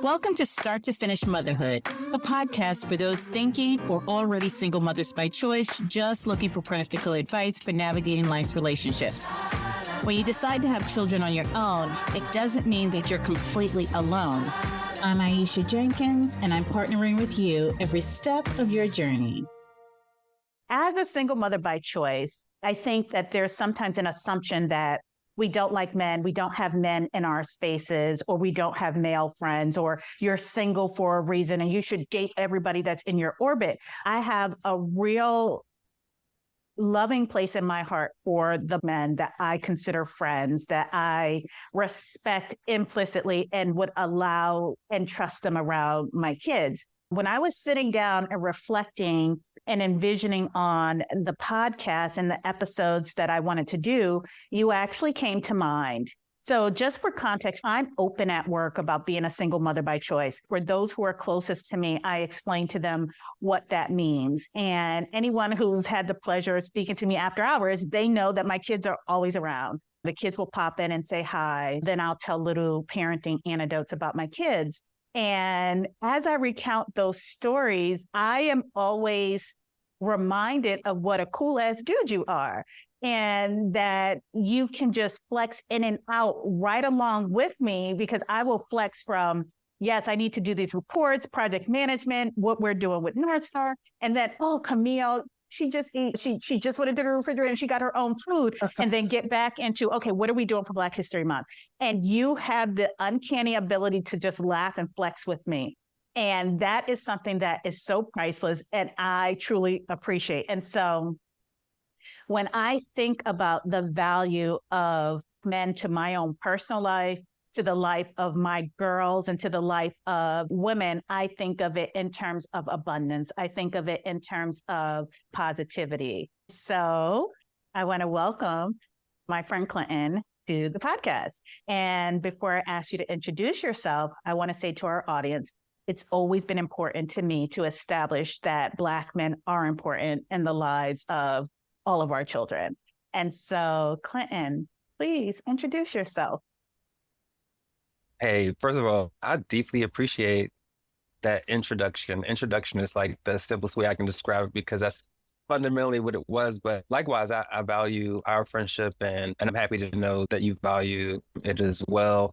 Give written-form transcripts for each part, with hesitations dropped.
Welcome to Start to Finish Motherhood, a podcast for those thinking or already single mothers by choice, just looking for practical advice for navigating life's relationships. When you decide to have children on your own, it doesn't mean that you're completely alone. I'm Aisha Jenkins, and I'm partnering with you every step of your journey. As a single mother by choice, I think that there's sometimes an assumption that we don't like men, we don't have men in our spaces, or we don't have male friends, or you're single for a reason and you should date everybody that's in your orbit. I have a real loving place in my heart for the men that I consider friends, that I respect implicitly and would allow and trust them around my kids. When I was sitting down and reflecting and envisioning on the podcast and the episodes that I wanted to do, you actually came to mind. So just for context, I'm open at work about being a single mother by choice. For those who are closest to me, I explain to them what that means. And anyone who's had the pleasure of speaking to me after hours, they know that my kids are always around. The kids will pop in and say hi. Then I'll tell little parenting anecdotes about my kids. And as I recount those stories, I am always reminded of what a cool ass dude you are, and that you can just flex in and out right along with me, because I will flex from, yes, I need to do these reports, project management, what we're doing with North Star. And then, oh, Camille, she just went into the refrigerator and she got her own food, and then get back into, okay, what are we doing for Black History Month? And you have the uncanny ability to just laugh and flex with me. And that is something that is so priceless and I truly appreciate. And so when I think about the value of men to my own personal life, to the life of my girls, and to the life of women, I think of it in terms of abundance. I think of it in terms of positivity. So I want to welcome my friend Clinton to the podcast. And before I ask you to introduce yourself, I want to say to our audience, it's always been important to me to establish that Black men are important in the lives of all of our children. And so, Clinton, please introduce yourself. Hey, first of all, I deeply appreciate that introduction. Introduction is like the simplest way I can describe it, because that's fundamentally what it was. But likewise, I value our friendship, and I'm happy to know that you value it as well.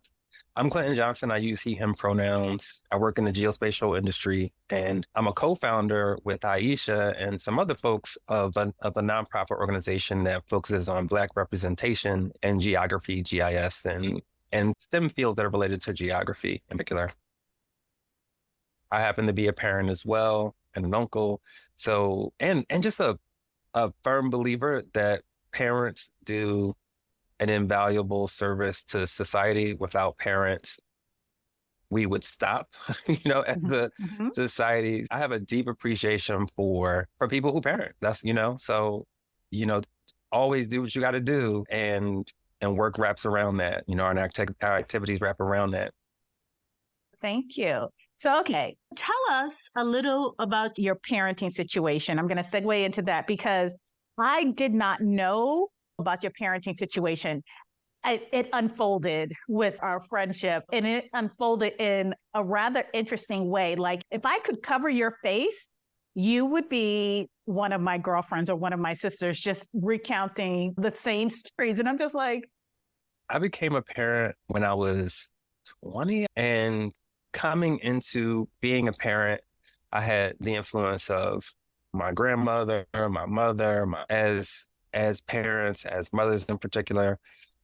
I'm Clinton Johnson. I use he, him pronouns. I work in the geospatial industry, and I'm a co-founder with Aisha and some other folks of a nonprofit organization that focuses on Black representation and geography, GIS, and STEM fields that are related to geography in particular. I happen to be a parent as well, and an uncle. So, and just a firm believer that parents do an invaluable service to society. Without parents, we would stop, as a society. I have a deep appreciation for people who parent. That's, so, always do what you got to do, and work wraps around that, our activities wrap around that. Thank you. So, okay, tell us a little about your parenting situation. I'm going to segue into that because I did not know about your parenting situation. It unfolded with our friendship, and it unfolded in a rather interesting way. Like, if I could cover your face, you would be one of my girlfriends or one of my sisters, just recounting the same stories. And I'm just like, I became a parent when I was 20, and coming into being a parent, I had the influence of my grandmother, my mother, as parents, as mothers in particular,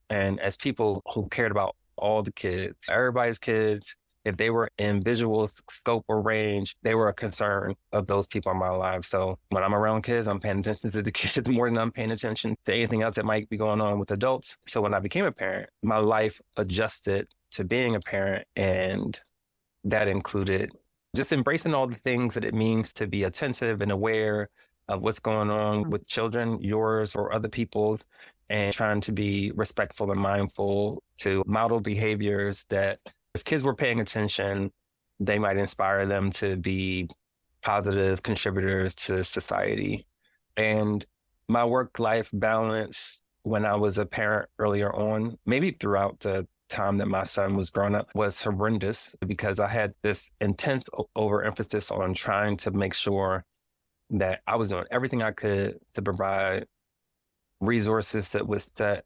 and as people who cared about all the kids, everybody's kids. If they were in visual scope or range, they were a concern of those people in my life. So when I'm around kids, I'm paying attention to the kids more than I'm paying attention to anything else that might be going on with adults. So when I became a parent, my life adjusted to being a parent, and that included just embracing all the things that it means to be attentive and aware of what's going on with children, yours or other people's, and trying to be respectful and mindful to model behaviors that, if kids were paying attention, they might inspire them to be positive contributors to society. And my work-life balance when I was a parent earlier on, maybe throughout the time that my son was growing up was horrendous because I had this intense overemphasis on trying to make sure that I was doing everything I could to provide resources that would set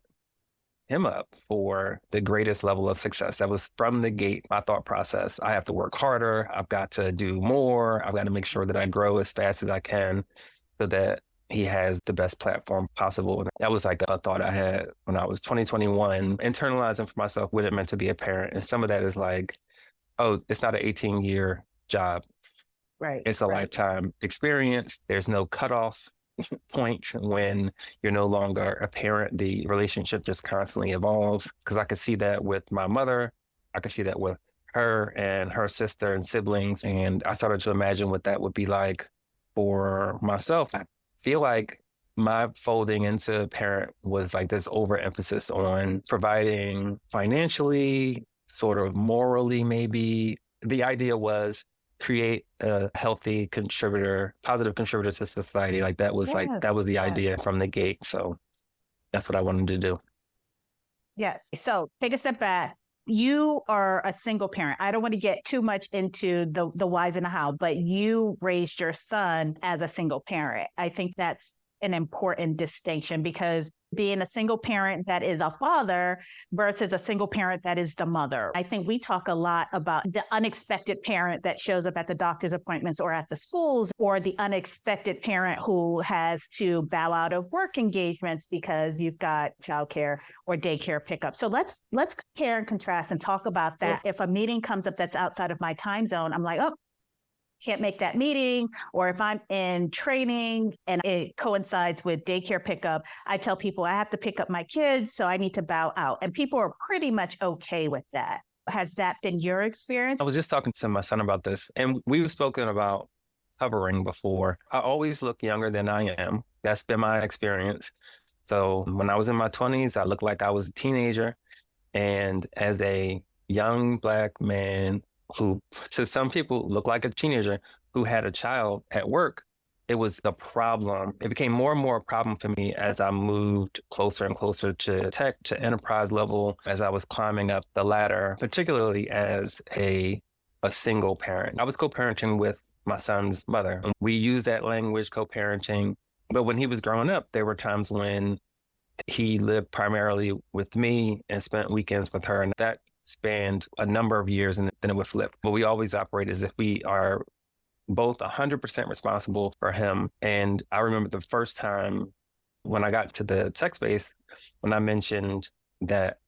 him up for the greatest level of success. That was from the gate, my thought process. I have to work harder. I've got to do more. I've got to make sure that I grow as fast as I can so that he has the best platform possible. That was like a thought I had when I was 2021, internalizing for myself what it meant to be a parent. And some of that is like, oh, it's not an 18-year job. Right. It's a lifetime experience. There's no cutoff point when you're no longer a parent. The relationship just constantly evolves. Because I could see that with my mother. I could see that with her and her sister and siblings. And I started to imagine what that would be like for myself. I feel like my folding into parent was like this overemphasis on providing financially, sort of morally, maybe. The idea was create a healthy contributor, positive contributor to society. Like that was the idea from the gate. So that's what I wanted to do. Yes. So take a step back. You are a single parent. I don't want to get too much into the whys and the how, but you raised your son as a single parent. I think that's an important distinction because being a single parent that is a father versus a single parent that is the mother. I think we talk a lot about the unexpected parent that shows up at the doctor's appointments or at the schools, or the unexpected parent who has to bow out of work engagements because you've got childcare or daycare pickup. So let's compare and contrast and talk about that. Yeah. If a meeting comes up that's outside of my time zone, I'm like, oh, can't make that meeting. Or if I'm in training and it coincides with daycare pickup, I tell people I have to pick up my kids, so I need to bow out. And people are pretty much okay with that. Has that been your experience? I was just talking to my son about this, and we've spoken about covering before. I always look younger than I am. That's been my experience. So when I was in my 20s, I looked like I was a teenager. And as a young Black man, who, so some people look like a teenager who had a child at work, it was a problem. It became more and more a problem for me as I moved closer and closer to tech, to enterprise level, as I was climbing up the ladder, particularly as a single parent. I was co-parenting with my son's mother. We used that language, co-parenting, but when he was growing up, there were times when he lived primarily with me and spent weekends with her, and that spanned a number of years, and then it would flip. But we always operate as if we are both 100% responsible for him. And I remember the first time when I got to the tech space, when I mentioned that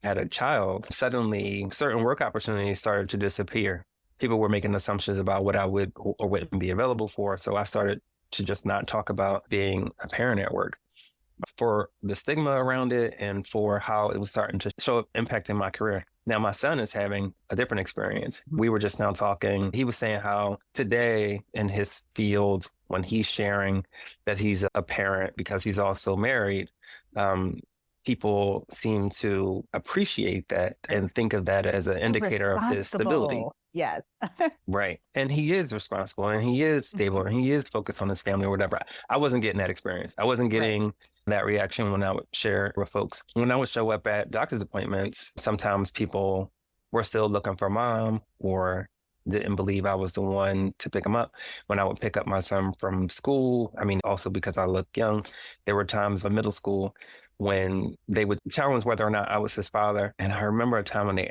I had a child, suddenly certain work opportunities started to disappear. People were making assumptions about what I would or wouldn't be available for. So I started to just not talk about being a parent at work, for the stigma around it and for how it was starting to show up impacting my career. Now my son is having a different experience. We were just now talking. He was saying how today in his field, when he's sharing that he's a parent because he's also married, people seem to appreciate that and think of that as an indicator of his stability. Yes. Right. And he is responsible and he is stable and he is focused on his family or whatever. I wasn't getting that experience. I wasn't getting that reaction when I would share with folks. When I would show up at doctor's appointments, sometimes people were still looking for mom or didn't believe I was the one to pick him up. When I would pick up my son from school, I mean, also because I look young, there were times in middle school when they would challenge whether or not I was his father. And I remember a time when they,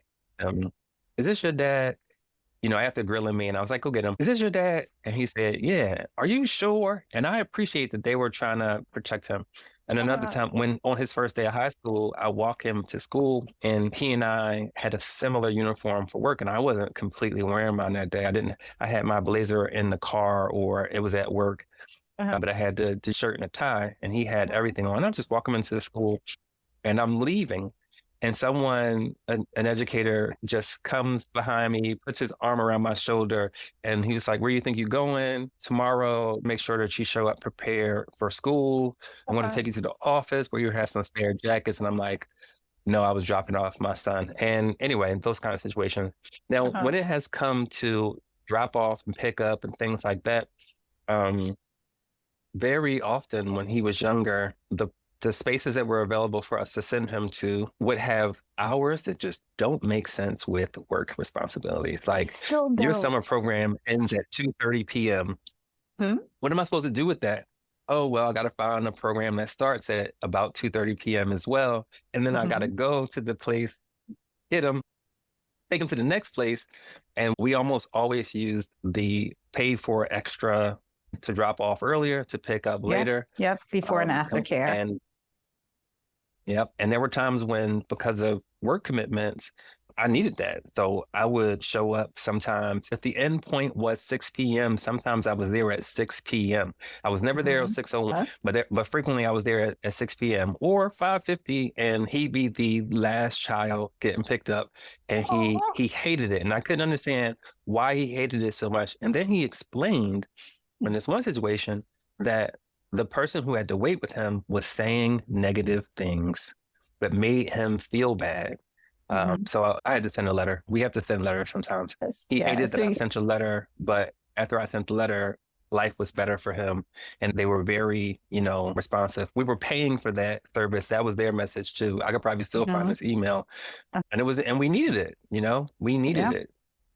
is this your dad? You know, after grilling me, and I was like, go get him. Is this your dad? And he said, yeah. Are you sure? And I appreciate that they were trying to protect him. And another time when on his first day of high school, I walk him to school and he and I had a similar uniform for work. And I wasn't completely wearing mine that day. I had my blazer in the car or it was at work, but I had the shirt and a tie and he had everything on. I'm just walking him into the school and I'm leaving. And someone, an educator, just comes behind me, puts his arm around my shoulder, and he was like, where do you think you're going? Tomorrow, make sure that you show up prepared for school. I'm going to take you to the office where you have some spare jackets. And I'm like, no, I was dropping off my son. And anyway, those kind of situations. Now, when it has come to drop off and pick up and things like that, very often when he was younger, the the spaces that were available for us to send him to would have hours that just don't make sense with work responsibilities. Like Still your don't. summer program ends at 2:30 p.m. What am I supposed to do with that? Oh, well, I got to find a program that starts at about 2:30 p.m. as well. And then I got to go to the place, get them, take them to the next place. And we almost always used the pay for extra to drop off earlier, to pick up later. Yep. Before and after care. And yep. And there were times when, because of work commitments, I needed that. So I would show up sometimes. If the end point was 6 p.m., sometimes I was there at 6 p.m. I was never there at 6:01, but frequently I was there at 6 p.m. or 5:50, and he'd be the last child getting picked up, and he hated it. And I couldn't understand why he hated it so much. And then he explained in this one situation that the person who had to wait with him was saying negative things that made him feel bad. So I had to send a letter. We have to send letters sometimes. He hated that I sent a letter, but after I sent the letter, life was better for him. And they were very, responsive. We were paying for that service. That was their message too. I could probably still find this email. And we needed it, we needed it.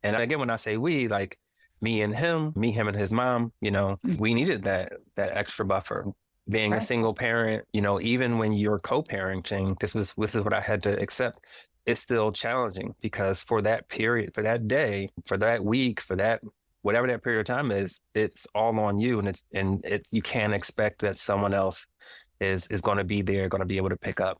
And again, when I say we, like me, him and his mom, we needed that extra buffer. Being a single parent, even when you're co-parenting, this is what I had to accept. It's still challenging because for that period, for that day, for that week, for that whatever that period of time is, it's all on you, and you can't expect that someone else is going to be there, going to be able to pick up.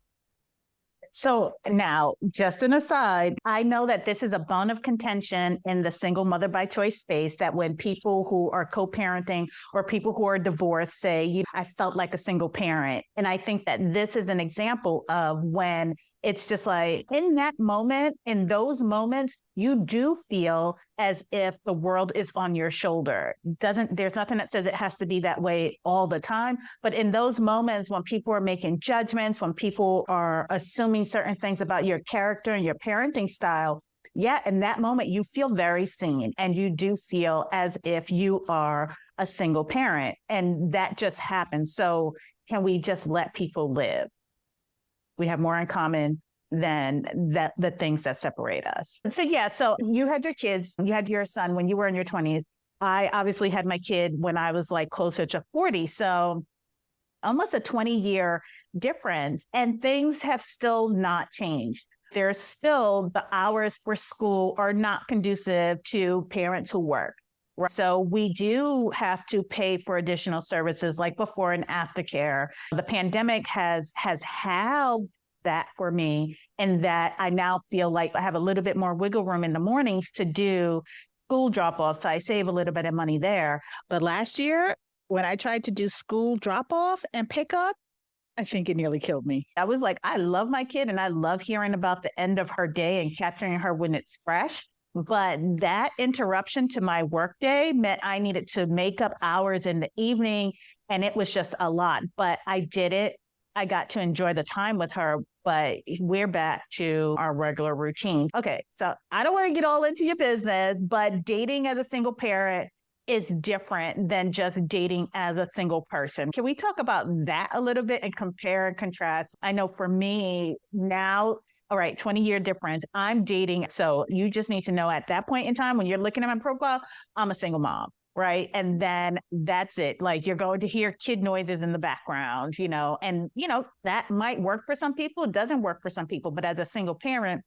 So now, just an aside, I know that this is a bone of contention in the single mother by choice space, that when people who are co-parenting or people who are divorced say, I felt like a single parent. And I think that this is an example of when it's just like in that moment, in those moments, you do feel as if the world is on your shoulder. There's nothing that says it has to be that way all the time. But in those moments when people are making judgments, when people are assuming certain things about your character and your parenting style, in that moment, you feel very seen, and you do feel as if you are a single parent, and that just happens. So can we just let people live? We have more in common than the things that separate us. So you had your kids, you had your son when you were in your 20s. I obviously had my kid when I was like closer to 40. So almost a 20-year difference, and things have still not changed. There's still the hours for school are not conducive to parents who work. So we do have to pay for additional services like before and after care. The pandemic has halved that for me, in that I now feel like I have a little bit more wiggle room in the mornings to do school drop-off. So I save a little bit of money there. But last year, when I tried to do school drop-off and pick up, I think it nearly killed me. I was like, I love my kid and I love hearing about the end of her day and capturing her when it's fresh. But that interruption to my workday meant I needed to make up hours in the evening, and it was just a lot. But I did it. I got to enjoy the time with her, but we're back to our regular routine. Okay, so I don't want to get all into your business, but dating as a single parent is different than just dating as a single person. Can we talk about that a little bit and compare and contrast? I know for me now, all right, 20-year difference. I'm dating. So you just need to know at that point in time, when you're looking at my profile, I'm a single mom, right? And then that's it. Like you're going to hear kid noises in the background, and, that might work for some people. It doesn't work for some people. But as a single parent,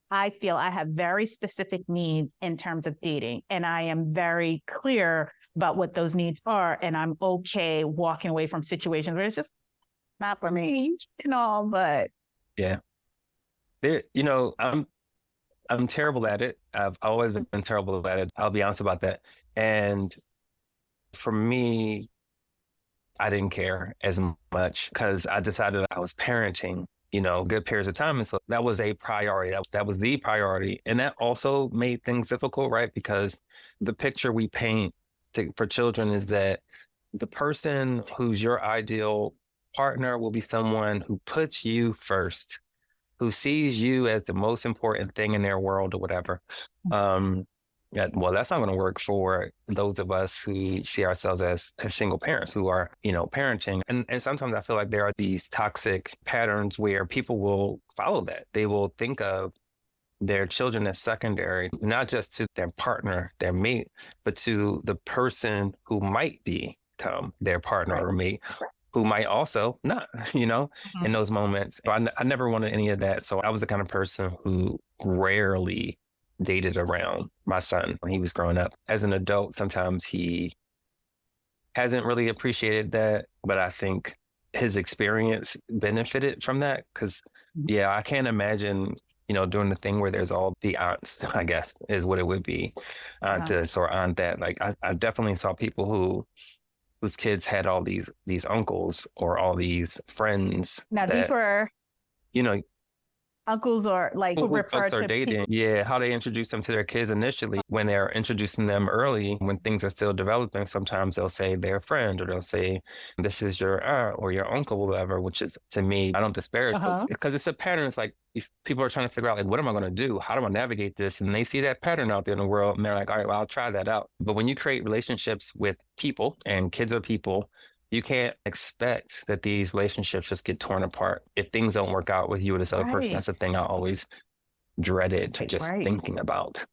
I feel I have very specific needs in terms of dating. And I am very clear about what those needs are. And I'm okay walking away from situations where it's just not for me, but. Yeah. I'm terrible at it. I've always been terrible at it. I'll be honest about that. And for me, I didn't care as much because I decided I was parenting, good periods of time. And so that was a priority. That was the priority. And that also made things difficult, right? Because the picture we paint for children is that the person who's your ideal partner will be someone who puts you first, who sees you as the most important thing in their world or whatever. Yeah, well, that's not going to work for those of us who see ourselves as single parents who are, parenting. And sometimes I feel like there are these toxic patterns where people will follow that. They will think of their children as secondary, not just to their partner, their mate, but to the person who might become their partner or mate, who might also not, in those moments. So I never wanted any of that. So I was the kind of person who rarely dated around my son when he was growing up. As an adult, sometimes he hasn't really appreciated that, but I think his experience benefited from that because, I can't imagine, doing the thing where there's all the aunts, I guess, is what it would be, aunt this or aunt that. Like I definitely saw people whose kids had all these uncles or all these friends. Now these were, uncles or like who refer to dating. Yeah, how they introduce them to their kids initially. When they're introducing them early, when things are still developing, sometimes they'll say they're friend or they'll say, this is your aunt or your uncle, whatever, which is, to me, I don't disparage folks because it's a pattern. It's like people are trying to figure out, like, what am I going to do? How do I navigate this? And they see that pattern out there in the world and they're like, all right, well, I'll try that out. But when you create relationships with people and kids are people, you can't expect that these relationships just get torn apart if things don't work out with you or this other person. That's the thing I always dreaded just thinking about.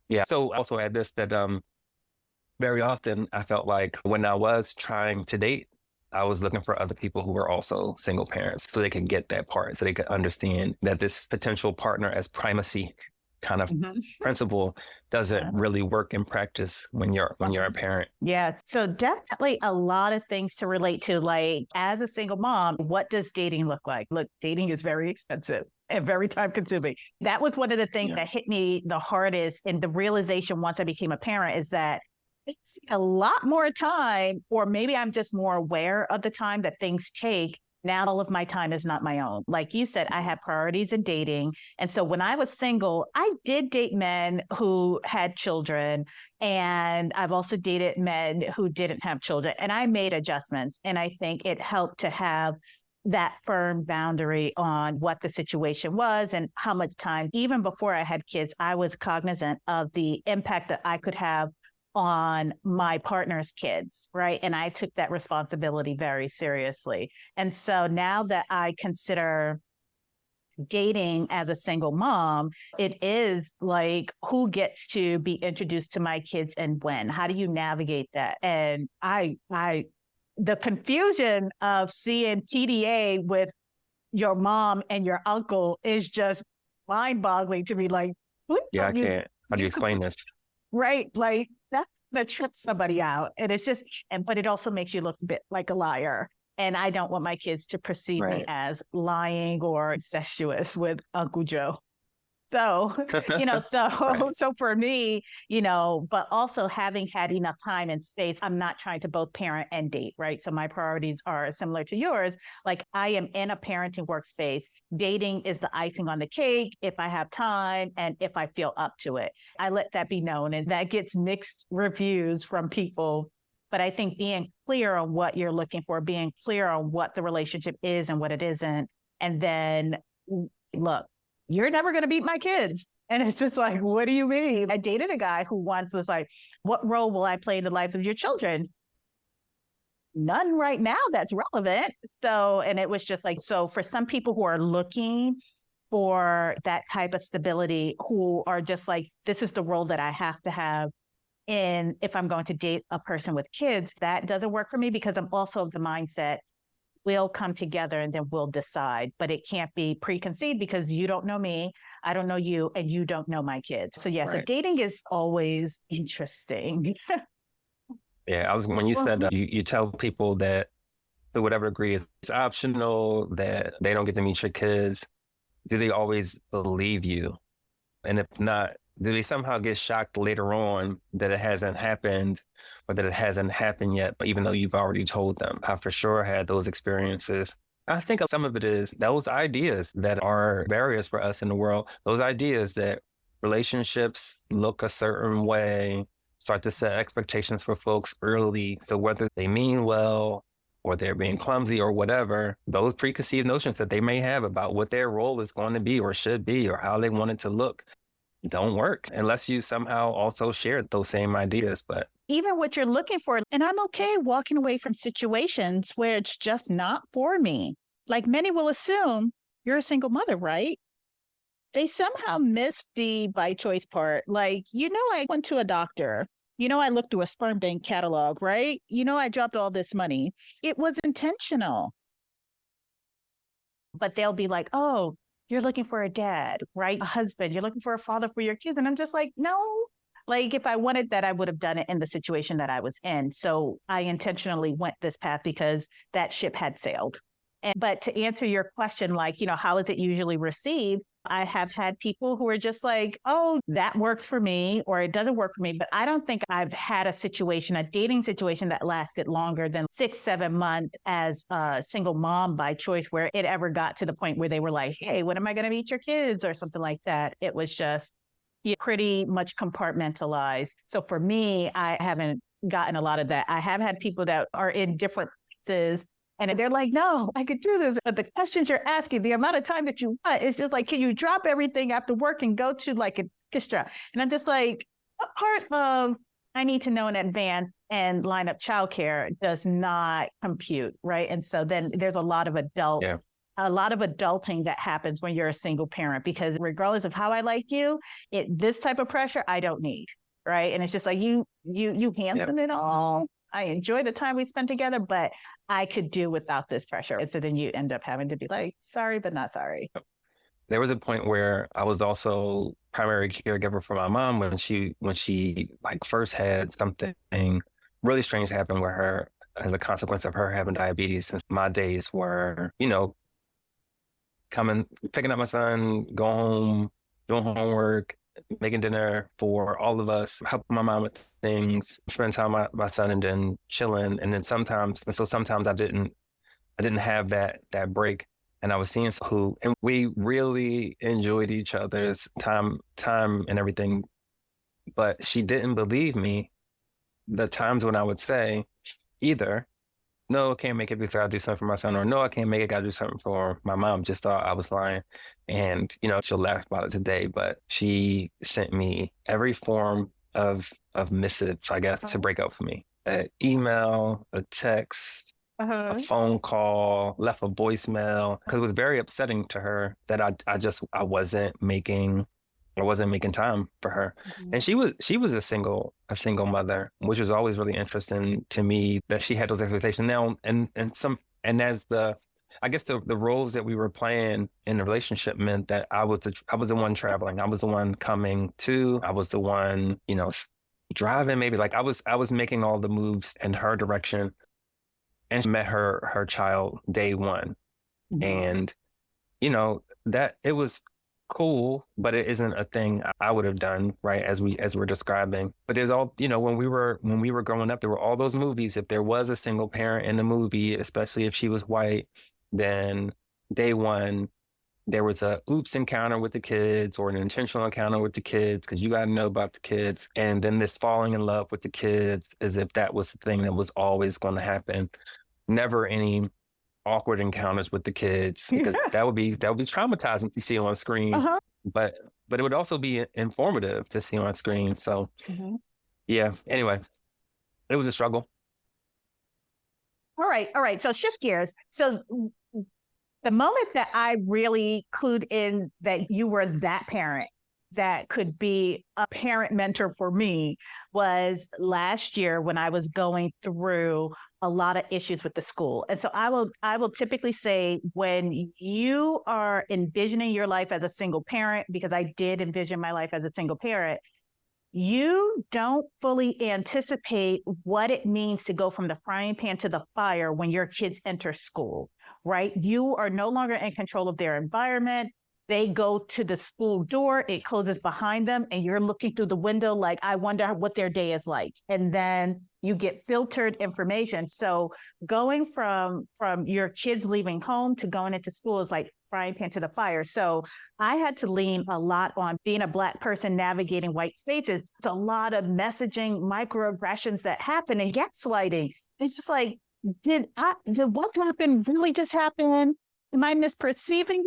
Yeah. So also add this, that very often I felt like when I was trying to date, I was looking for other people who were also single parents so they could get that part, so they could understand that this potential partner as primacy kind of principle doesn't really work in practice when you're a parent. Yeah. So definitely a lot of things to relate to. Like as a single mom, what does dating look like? Look, dating is very expensive and very time consuming. That was one of the things that hit me the hardest. And the realization once I became a parent is that it's a lot more time, or maybe I'm just more aware of the time that things take. Now all of my time is not my own. Like you said, I have priorities in dating. And so when I was single, I did date men who had children. And I've also dated men who didn't have children. And I made adjustments. And I think it helped to have that firm boundary on what the situation was and how much time. Even before I had kids, I was cognizant of the impact that I could have on my partner's kids, right? And I took that responsibility very seriously. And so now that I consider dating as a single mom, it is like, who gets to be introduced to my kids and when? How do you navigate that? And the confusion of seeing PDA with your mom and your uncle is just mind-boggling to me. Like, I can't. How do you explain this? Right. Like that's that trips somebody out. And it's just, but it also makes you look a bit like a liar. And I don't want my kids to perceive me as lying or incestuous with Uncle Joe. So, so for me, but also having had enough time and space, I'm not trying to both parent and date, right? So my priorities are similar to yours. Like I am in a parenting workspace. Dating is the icing on the cake if I have time and if I feel up to it. I let that be known, and that gets mixed reviews from people. But I think being clear on what you're looking for, being clear on what the relationship is and what it isn't, and then look, you're never going to beat my kids. And it's just like, what do you mean? I dated a guy who once was like, what role will I play in the lives of your children? None right now that's relevant. So, and it was just like, so for some people who are looking for that type of stability, who are just like, this is the role that I have to have. And if I'm going to date a person with kids, that doesn't work for me because I'm also of the mindset, we'll come together and then we'll decide. But it can't be preconceived because you don't know me, I don't know you, and you don't know my kids. So so dating is always interesting. Yeah, when you said you tell people that to whatever degree it's optional, that they don't get to meet your kids, do they always believe you? And if not, do they somehow get shocked later on that it hasn't happened or that it hasn't happened yet, but even though you've already told them? I for sure had those experiences. I think some of it is those ideas that are barriers for us in the world, those ideas that relationships look a certain way, start to set expectations for folks early. So whether they mean well or they're being clumsy or whatever, those preconceived notions that they may have about what their role is going to be or should be or how they want it to look, don't work unless you somehow also share those same ideas. But even what you're looking for, and I'm okay walking away from situations where it's just not for me. Like many will assume you're a single mother, right? They somehow missed the by choice part. Like, I went to a doctor. I looked through a sperm bank catalog, right? I dropped all this money. It was intentional. But they'll be like, oh, you're looking for a dad, right? A husband, you're looking for a father for your kids. And I'm just like, no. Like, if I wanted that, I would have done it in the situation that I was in. So I intentionally went this path because that ship had sailed. But to answer your question, like, how is it usually received? I have had people who are just like, oh, that works for me, or it doesn't work for me. But I don't think I've had a dating situation that lasted longer than 6-7 months as a single mom by choice, where it ever got to the point where they were like, hey, when am I going to meet your kids or something like that? It was just pretty much compartmentalized. So for me, I haven't gotten a lot of that. I have had people that are in different places and they're like, no, I could do this. But the questions you're asking, the amount of time that you want, it's just like, can you drop everything after work and go to like an orchestra? And I'm just like, what part of I need to know in advance and line up childcare does not compute, right? And so then there's a lot of adulting that happens when you're a single parent, because regardless of how I like you, this type of pressure, I don't need, right? And it's just like, you handle it all. I enjoy the time we spend together, but I could do without this pressure. And so then you end up having to be like, sorry, but not sorry. there was a point where I was also primary caregiver for my mom when she like first had something really strange happen with her as a consequence of her having diabetes. And my days were, picking up my son, go home, doing homework, making dinner for all of us, helping my mom with things, spend time with my son, and then chilling. And then sometimes I didn't have that break. And I was seeing and we really enjoyed each other's time and everything. But she didn't believe me the times when I would say either, no, I can't make it because I gotta do something for my son, or no, I can't make it, gotta do something for my mom. Just thought I was lying. And, she'll laugh about it today, but she sent me every form of missives, I guess, to break up for me. An email, a text, a phone call, left a voicemail, because it was very upsetting to her that I wasn't making time for her. Mm-hmm. And she was a single mother, which was always really interesting to me that she had those expectations now. And as the roles that we were playing in the relationship meant that I was the one traveling. I was the one coming to, I was the one, driving, maybe, like I was making all the moves in her direction. And she met her child day one. Mm-hmm. And, that it was cool, but it isn't a thing I would have done, right? As we're describing. But there's all, when we were growing up, there were all those movies. If there was a single parent in the movie, especially if she was white, then day one, there was a oops encounter with the kids or an intentional encounter with the kids, because you got to know about the kids. And then this falling in love with the kids, as if that was the thing that was always going to happen. Never any awkward encounters with the kids, because that would be traumatizing to see on screen. Uh-huh. But it would also be informative to see on screen. So yeah, anyway, it was a struggle. All right. So shift gears. So the moment that I really clued in that you were that parent that could be a parent mentor for me was last year, when I was going through a lot of issues with the school. And so I will typically say, when you are envisioning your life as a single parent, because I did envision my life as a single parent, you don't fully anticipate what it means to go from the frying pan to the fire when your kids enter school, right? You are no longer in control of their environment. They go to the school door, it closes behind them, and you're looking through the window like, I wonder what their day is like. And then you get filtered information. So going from your kids leaving home to going into school is like frying pan to the fire. So I had to lean a lot on being a Black person navigating white spaces. It's a lot of messaging, microaggressions that happen, and gaslighting. It's just like, did what happened really just happen? Am I misperceiving?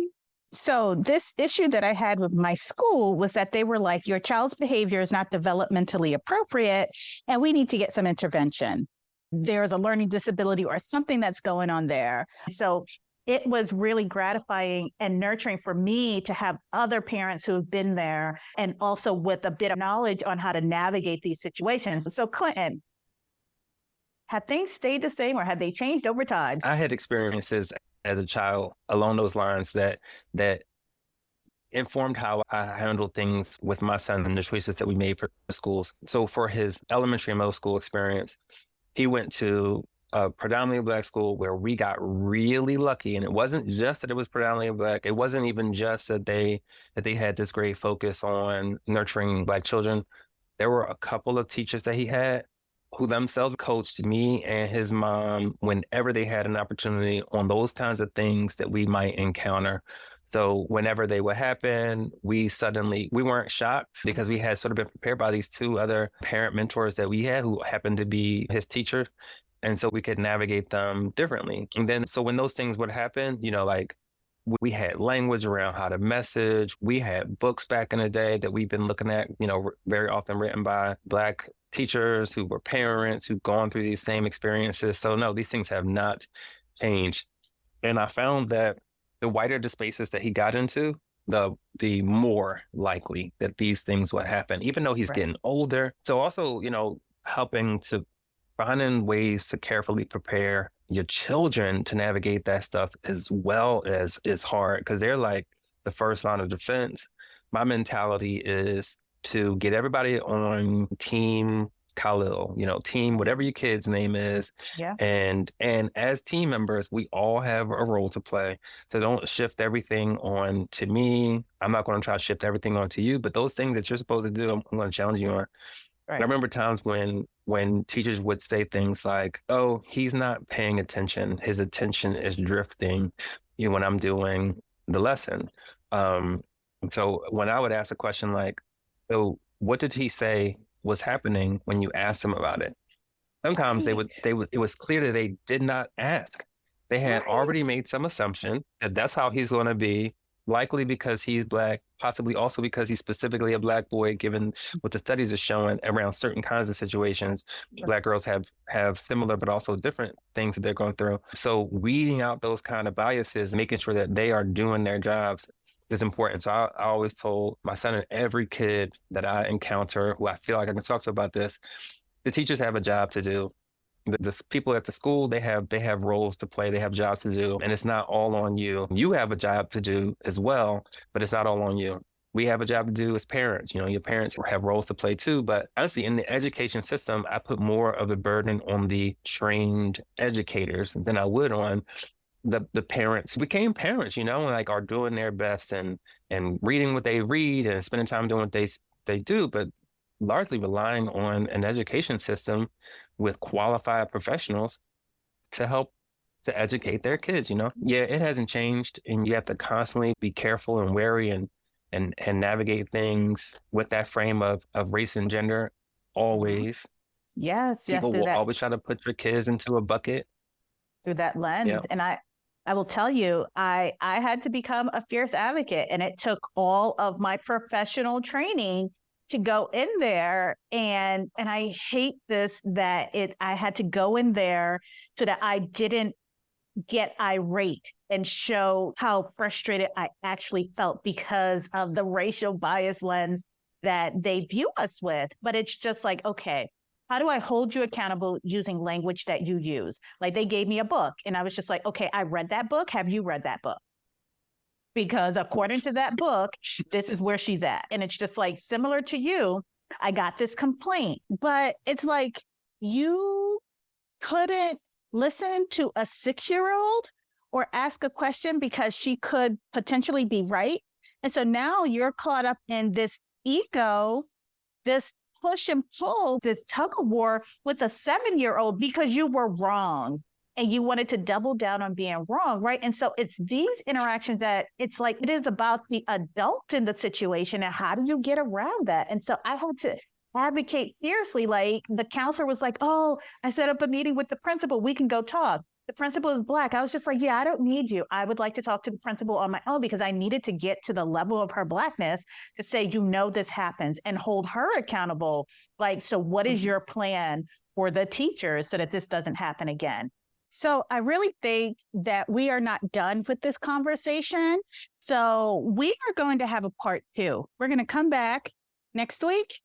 So this issue that I had with my school was that they were like, your child's behavior is not developmentally appropriate, and we need to get some intervention. There's a learning disability or something that's going on there. So it was really gratifying and nurturing for me to have other parents who have been there and also with a bit of knowledge on how to navigate these situations. So Clinton, have things stayed the same or have they changed over time? I had experiences as a child along those lines that informed how I handled things with my son and the choices that we made for schools. So for his elementary and middle school experience, he went to a predominantly Black school where we got really lucky. And it wasn't just that it was predominantly Black. It wasn't even just that they had this great focus on nurturing Black children. There were a couple of teachers that he had who themselves coached me and his mom whenever they had an opportunity on those kinds of things that we might encounter. So whenever they would happen, we weren't shocked because we had sort of been prepared by these two other parent mentors that we had who happened to be his teachers. And so we could navigate them differently. And then, so when those things would happen, like we had language around how to message. We had books back in the day that we've been looking at, very often written by Black teachers who were parents who've gone through these same experiences. So no, these things have not changed. And I found that the wider the spaces that he got into, the more likely that these things would happen, even though he's getting older. So also, helping to finding ways to carefully prepare your children to navigate that stuff as well as is hard because they're like the first line of defense. My mentality is to get everybody on team Khalil, team, whatever your kid's name is. Yeah. And as team members, we all have a role to play. So don't shift everything on to me. I'm not going to try to shift everything onto you, but those things that you're supposed to do, I'm going to challenge you on. Right. I remember times when teachers would say things like, oh, he's not paying attention. His attention is drifting, when I'm doing the lesson. So when I would ask a question like, so what did he say was happening when you asked him about it? Sometimes it was clear that they did not ask. They had already made some assumption that that's how he's going to be, likely because he's Black, possibly also because he's specifically a Black boy, given what the studies are showing around certain kinds of situations. Black girls have similar but also different things that they're going through. So weeding out those kind of biases, making sure that they are doing their jobs is important. So I always told my son and every kid that I encounter who I feel like I can talk to about this, the teachers have a job to do. The people at the school, they have roles to play, they have jobs to do, and it's not all on you. You have a job to do as well, but it's not all on you. We have a job to do as parents. Your parents have roles to play too, but honestly, in the education system, I put more of the burden on the trained educators than I would on the parents who became parents, and like are doing their best and reading what they read and spending time doing what they do, but largely relying on an education system with qualified professionals to help to educate their kids, Yeah, it hasn't changed, and you have to constantly be careful and wary and navigate things with that frame of race and gender always. Yes. People will always try to put your kids into a bucket. Through that lens. Yeah. And I will tell you, I had to become a fierce advocate, and it took all of my professional training to go in there. And I hate this, that I had to go in there so that I didn't get irate and show how frustrated I actually felt because of the racial bias lens that they view us with. But it's just like, okay, how do I hold you accountable using language that you use? Like they gave me a book and I was just like, okay, I read that book. Have you read that book? Because according to that book, this is where she's at. And it's just like, similar to you, I got this complaint, but it's like, you couldn't listen to a 6-year-old or ask a question because she could potentially be right. And so now you're caught up in this ego, this push and pull, this tug of war with a 7-year-old because you were wrong and you wanted to double down on being wrong, right? And so it's these interactions that it's like, it is about the adult in the situation and how do you get around that? And so I had to advocate fiercely. Like the counselor was like, oh, I set up a meeting with the principal, we can go talk. the principal is Black. I was just like, yeah, I don't need you. I would like to talk to the principal on my own, because I needed to get to the level of her Blackness to say, this happens, and hold her accountable. Like, so what is your plan for the teachers so that this doesn't happen again? So I really think that we are not done with this conversation. So we are going to have a part 2. We're going to come back next week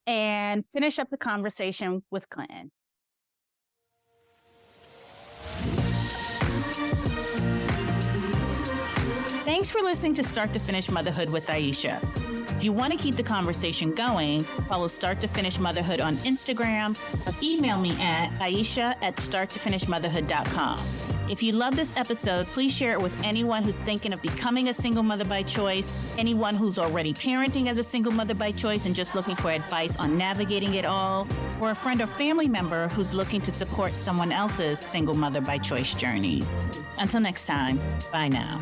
and finish up the conversation with Clinton. Thanks for listening to Start to Finish Motherhood with Aisha. If you want to keep the conversation going, follow Start to Finish Motherhood on Instagram, or email me at aisha@starttofinishmotherhood.com. If you love this episode, please share it with anyone who's thinking of becoming a single mother by choice, anyone who's already parenting as a single mother by choice and just looking for advice on navigating it all, or a friend or family member who's looking to support someone else's single mother by choice journey. Until next time, bye now.